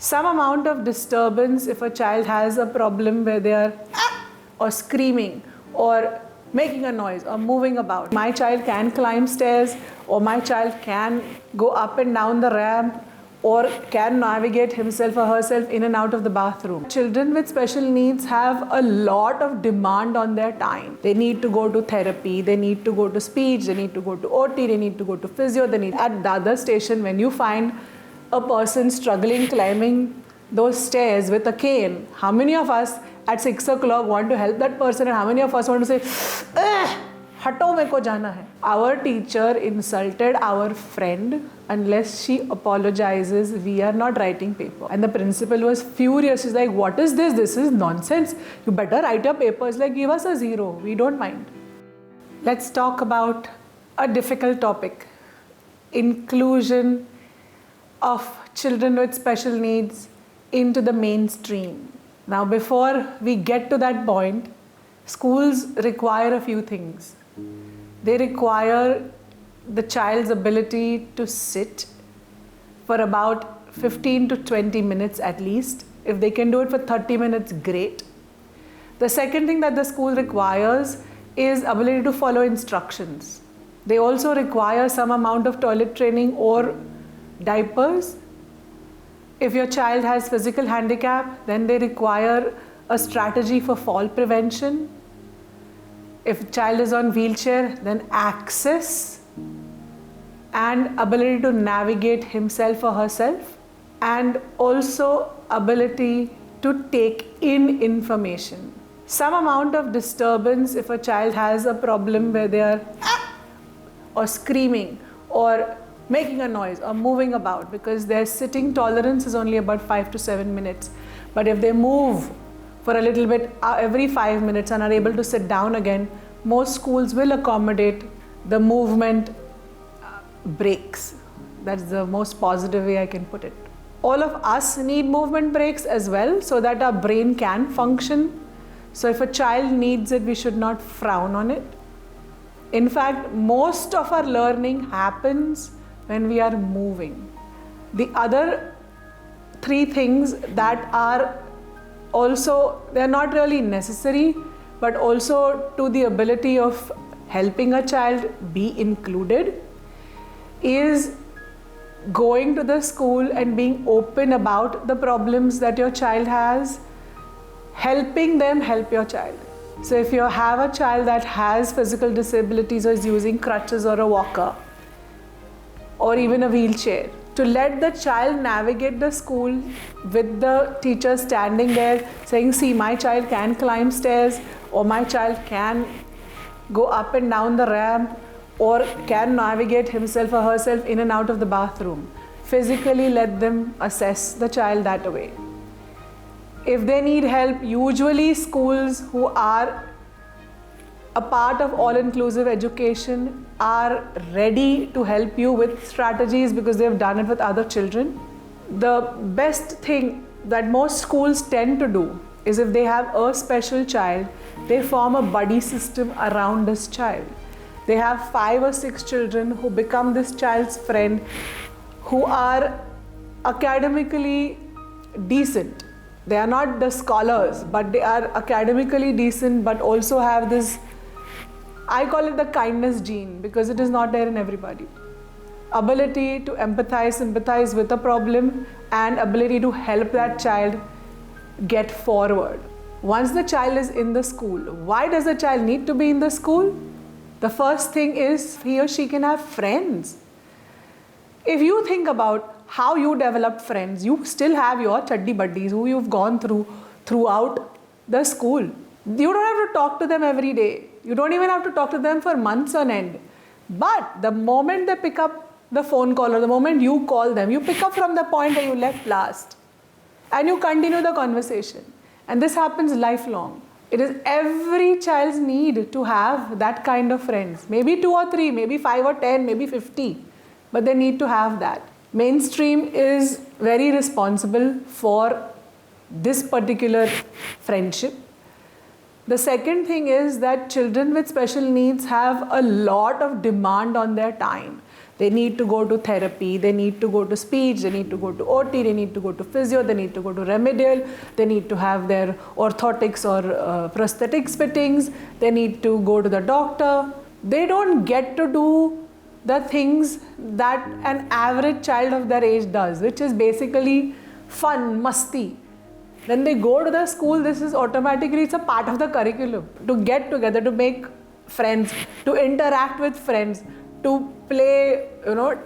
some amount of disturbance if a child has a problem where they are or screaming or making a noise or moving about. My child can climb stairs, or my child can go up and down the ramp, or can navigate himself or herself in and out of the bathroom. Children with special needs have a lot of demand on their time. They need to go to therapy, they need to go to speech, they need to go to OT, they need to go to physio, they need. At the other station, when you find a person struggling climbing those stairs with a cane, how many of us at 6 o'clock want to help that person, and how many of us want to say, hato meko jana hai? Our teacher insulted our friend. Unless she apologizes, we are not writing paper. And the principal was furious. She's like, what is this? This is nonsense. You better write your papers. Like, give us a 0. We don't mind. Let's talk about a difficult topic. Inclusion of children with special needs into the mainstream. Now, before we get to that point, schools require a few things. They require the child's ability to sit for about 15 to 20 minutes at least. If they can do it for 30 minutes, great. The second thing that the school requires is ability to follow instructions. They also require some amount of toilet training or diapers. If your child has physical handicap, then they require a strategy for fall prevention. If a child is on wheelchair, then access and ability to navigate himself or herself, and also ability to take in information. Some amount of disturbance if a child has a problem where they are or screaming or making a noise or moving about, because their sitting tolerance is only about 5 to 7 minutes. But if they move for a little bit every 5 minutes and are able to sit down again, most schools will accommodate the movement breaks. That's the most positive way I can put it. All of us need movement breaks as well, so that our brain can function. So if a child needs it, we should not frown on it. In fact, most of our learning happens when we are moving. The other 3 things that are also, they're not really necessary, but also to the ability of helping a child be included, is going to the school and being open about the problems that your child has, helping them help your child. So if you have a child that has physical disabilities or is using crutches or a walker or even a wheelchair, to let the child navigate the school with the teacher standing there saying, see, my child can climb stairs, or my child can go up and down the ramp, or can navigate himself or herself in and out of the bathroom. Physically let them assess the child that way. If they need help, usually schools who are a part of all-inclusive education are ready to help you with strategies because they've done it with other children. The best thing that most schools tend to do is, if they have a special child, they form a buddy system around this child. They have 5 or 6 children who become this child's friend, who are academically decent. They are not the scholars, but they are academically decent, but also have this, I call it the kindness gene, because it is not there in everybody. Ability to empathize, sympathize with a problem, and ability to help that child get forward. Once the child is in the school, why does the child need to be in the school? The first thing is he or she can have friends. If you think about how you developed friends, you still have your chaddi buddies who you've gone throughout the school. You don't have to talk to them every day. You don't even have to talk to them for months on end. But the moment they pick up the phone call, or the moment you call them, you pick up from the point where you left last and you continue the conversation. And this happens lifelong. It is every child's need to have that kind of friends. Maybe 2 or 3, maybe 5 or 10, maybe 50. But they need to have that. Mainstream is very responsible for this particular friendship. The second thing is that children with special needs have a lot of demand on their time. They need to go to therapy, they need to go to speech, they need to go to OT, they need to go to physio, they need to go to remedial, they need to have their orthotics or prosthetics fittings, they need to go to the doctor. They don't get to do the things that an average child of their age does, which is basically fun, masti. When they go to the school, this is automatically, it's a part of the curriculum. To get together, to make friends, to interact with friends, to play,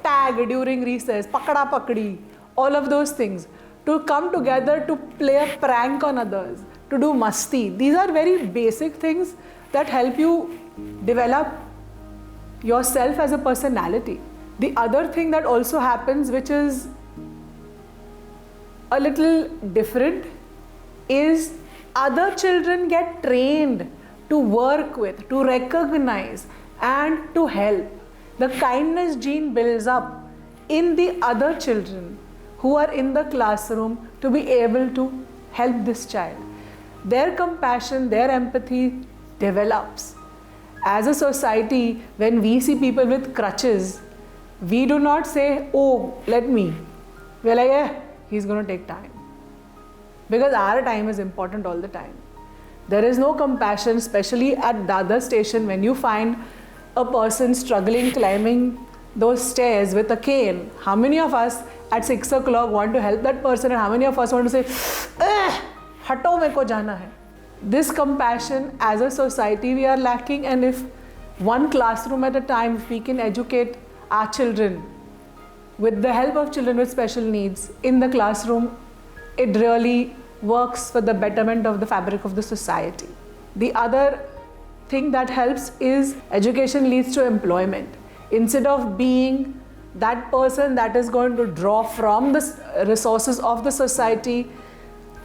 tag during recess, pakada pakdi, all of those things. To come together to play a prank on others, to do masti. These are very basic things that help you develop yourself as a personality. The other thing that also happens, which is a little different, is other children get trained to work with, to recognize, and to help. The kindness gene builds up in the other children who are in the classroom to be able to help this child. Their compassion, their empathy develops. As a society, when we see people with crutches, we do not say, oh, let me. We're like, he's going to take time. Because our time is important all the time. There is no compassion, especially at the other station when you find a person struggling climbing those stairs with a cane. How many of us at 6 o'clock want to help that person, and how many of us want to say, hato meko jana hai. This compassion as a society we are lacking, and if one classroom at a time, if we can educate our children with the help of children with special needs in the classroom, it really works for the betterment of the fabric of the society. The other thing that helps is education leads to employment. Instead of being that person that is going to draw from the resources of the society,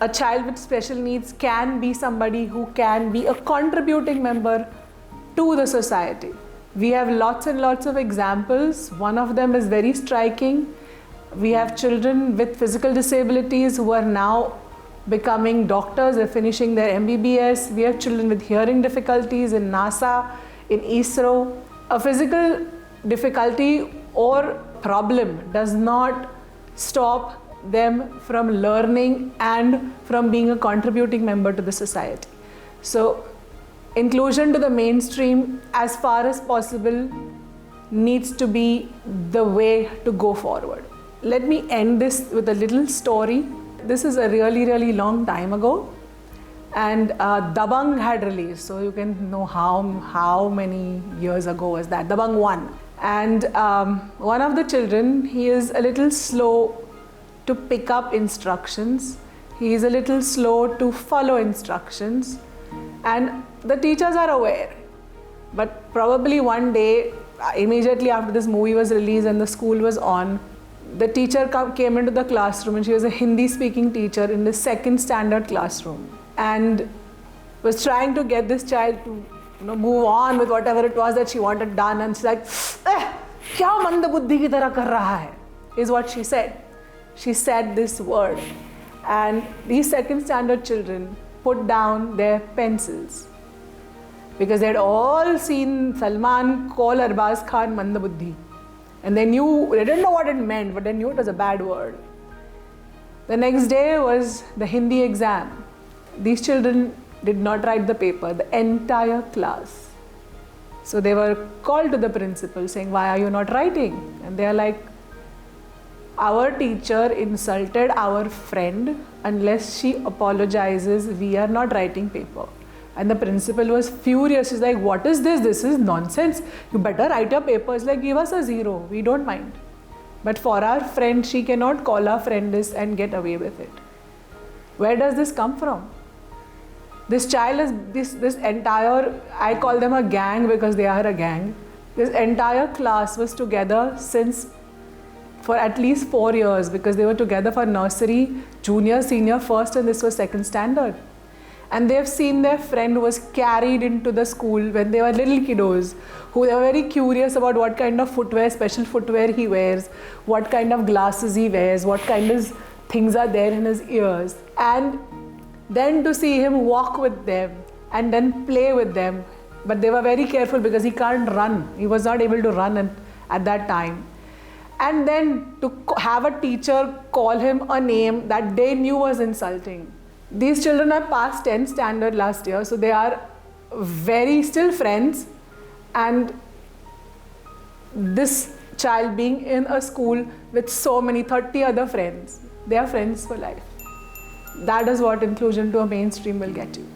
a child with special needs can be somebody who can be a contributing member to the society. We have lots and lots of examples. One of them is very striking. We have children with physical disabilities who are now becoming doctors, they're finishing their MBBS. We have children with hearing difficulties in NASA, in ISRO. A physical difficulty or problem does not stop them from learning and from being a contributing member to the society. So, inclusion to the mainstream as far as possible needs to be the way to go forward. Let me end this with a little story. This is a really, really long time ago, and Dabang had released, so you can know how many years ago was that. Dabang 1. And one of the children, he is a little slow to pick up instructions. He is a little slow to follow instructions, and the teachers are aware. But probably one day, immediately after this movie was released and the school was on, the teacher came into the classroom, and she was a Hindi speaking teacher in the 2nd standard classroom, and was trying to get this child to move on with whatever it was that she wanted done. And she's like, kya mand buddhi ki tarah kar raha hai, is what she said. She said this word, and these 2nd standard children put down their pencils because they had all seen Salman call Arbaz Khan mand buddhi. And they didn't know what it meant, but they knew it was a bad word. The next day was the Hindi exam. These children did not write the paper, the entire class. So they were called to the principal saying, why are you not writing? And they are like, our teacher insulted our friend. Unless she apologizes, we are not writing paper. And the principal was furious. She's like, what is this? This is nonsense. You better write your papers. Like, give us a 0. We don't mind. But for our friend, she cannot call our friend this and get away with it. Where does this come from? This child is this entire, I call them a gang because they are a gang. This entire class was together for at least 4 years, because they were together for nursery, junior, senior, first, and this was 2nd standard. And they've seen their friend who was carried into the school when they were little kiddos, who they were very curious about what kind of footwear, special footwear he wears, what kind of glasses he wears, what kind of things are there in his ears. And then to see him walk with them and then play with them. But they were very careful because he can't run. He was not able to run at that time. and then to have a teacher call him a name that they knew was insulting. These children are past 10th standard last year, so they are very still friends, and this child being in a school with so many 30 other friends, they are friends for life. That is what inclusion to a mainstream will get you.